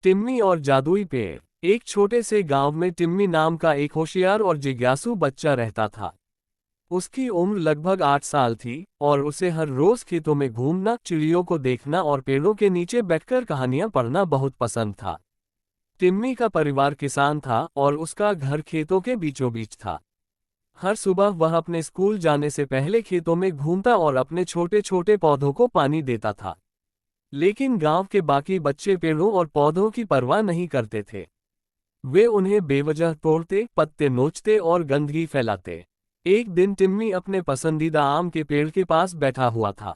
टिम्मी और जादुई पेड़। एक छोटे से गांव में टिम्मी नाम का एक होशियार और जिज्ञासु बच्चा रहता था। उसकी उम्र लगभग 8 साल थी और उसे हर रोज खेतों में घूमना, चिड़ियों को देखना और पेड़ों के नीचे बैठकर कहानियां पढ़ना बहुत पसंद था। टिम्मी का परिवार किसान था और उसका घर खेतों के बीचों बीच था। हर सुबह वह अपने स्कूल जाने से पहले खेतों में घूमता और अपने छोटे छोटे पौधों को पानी देता था। लेकिन गांव के बाकी बच्चे पेड़ों और पौधों की परवाह नहीं करते थे। वे उन्हें बेवजह तोड़ते, पत्ते नोचते और गंदगी फैलाते। एक दिन टिम्मी अपने पसंदीदा आम के पेड़ के पास बैठा हुआ था।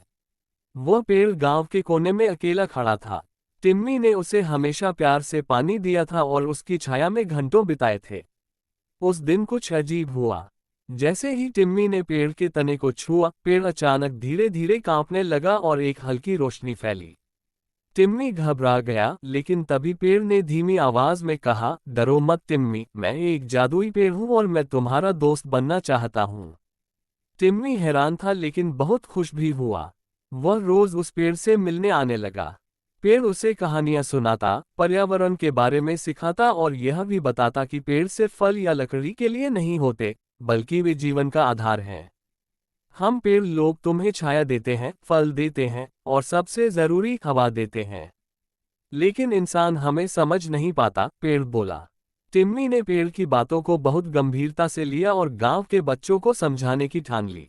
वह पेड़ गांव के कोने में अकेला खड़ा था। टिम्मी ने उसे हमेशा प्यार से पानी दिया था और उसकी छाया में घंटों बिताए थे। उस दिन कुछ अजीब हुआ। जैसे ही टिम्मी ने पेड़ के तने को छुआ, पेड़ अचानक धीरे धीरे कांपने लगा और एक हल्की रोशनी फैली। टिम्मी घबरा गया, लेकिन तभी पेड़ ने धीमी आवाज में कहा, डरो मत टिम्मी, मैं एक जादुई पेड़ हूँ और मैं तुम्हारा दोस्त बनना चाहता हूँ। टिम्मी हैरान था लेकिन बहुत खुश भी हुआ। वह रोज उस पेड़ से मिलने आने लगा। पेड़ उसे कहानियां सुनाता, पर्यावरण के बारे में सिखाता और यह भी बताता कि पेड़ सिर्फ फल या लकड़ी के लिए नहीं होते, बल्कि वे जीवन का आधार हैं। हम पेड़ लोग तुम्हें छाया देते हैं, फल देते हैं और सबसे जरूरी हवा देते हैं। लेकिन इंसान हमें समझ नहीं पाता, पेड़ बोला। टिम्मी ने पेड़ की बातों को बहुत गंभीरता से लिया और गांव के बच्चों को समझाने की ठान ली।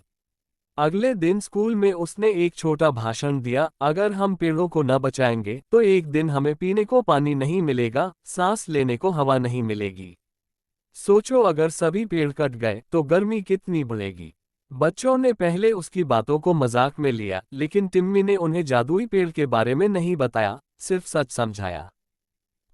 अगले दिन स्कूल में उसने एक छोटा भाषण दिया, अगर हम पेड़ों को न बचाएंगे तो एक दिन हमें पीने को पानी नहीं मिलेगा, सांस लेने को हवा नहीं मिलेगी। सोचो, अगर सभी पेड़ कट गए तो गर्मी कितनी बढ़ेगी। बच्चों ने पहले उसकी बातों को मजाक में लिया, लेकिन टिम्मी ने उन्हें जादुई पेड़ के बारे में नहीं बताया, सिर्फ सच समझाया।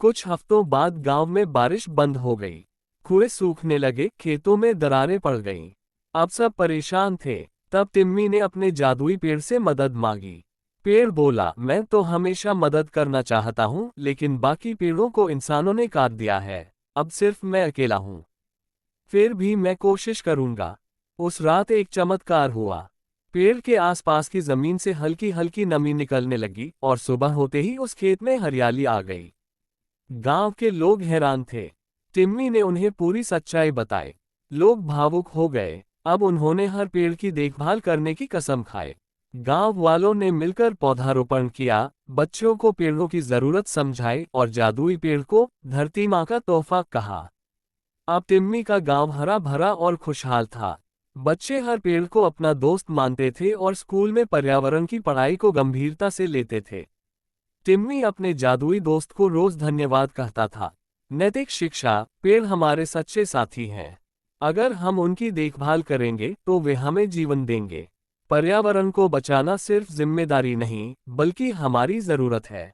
कुछ हफ्तों बाद गांव में बारिश बंद हो गई। कुएं सूखने लगे, खेतों में दरारें पड़ गईं। अब सब परेशान थे। तब टिम्मी ने अपने जादुई पेड़ से मदद मांगी। पेड़ बोला, मैं तो हमेशा मदद करना चाहता हूँ, लेकिन बाकी पेड़ों को इंसानों ने काट दिया है। अब सिर्फ मैं अकेला हूँ। फिर भी मैं कोशिश करूंगा। उस रात एक चमत्कार हुआ। पेड़ के आसपास की जमीन से हल्की हल्की नमी निकलने लगी और सुबह होते ही उस खेत में हरियाली आ गई। गांव के लोग हैरान थे। टिम्मी ने उन्हें पूरी सच्चाई बताई। लोग भावुक हो गए। अब उन्होंने हर पेड़ की देखभाल करने की कसम खाई। गांव वालों ने मिलकर पौधारोपण किया, बच्चों को पेड़ों की जरूरत समझाई और जादुई पेड़ को धरती माँ का तोहफा कहा। अब टिम्मी का गांव हरा भरा और खुशहाल था। बच्चे हर पेड़ को अपना दोस्त मानते थे और स्कूल में पर्यावरण की पढ़ाई को गंभीरता से लेते थे। टिम्मी अपने जादुई दोस्त को रोज धन्यवाद कहता था। नैतिक शिक्षा, पेड़ हमारे सच्चे साथी हैं। अगर हम उनकी देखभाल करेंगे तो वे हमें जीवन देंगे। पर्यावरण को बचाना सिर्फ जिम्मेदारी नहीं, बल्कि हमारी जरूरत है।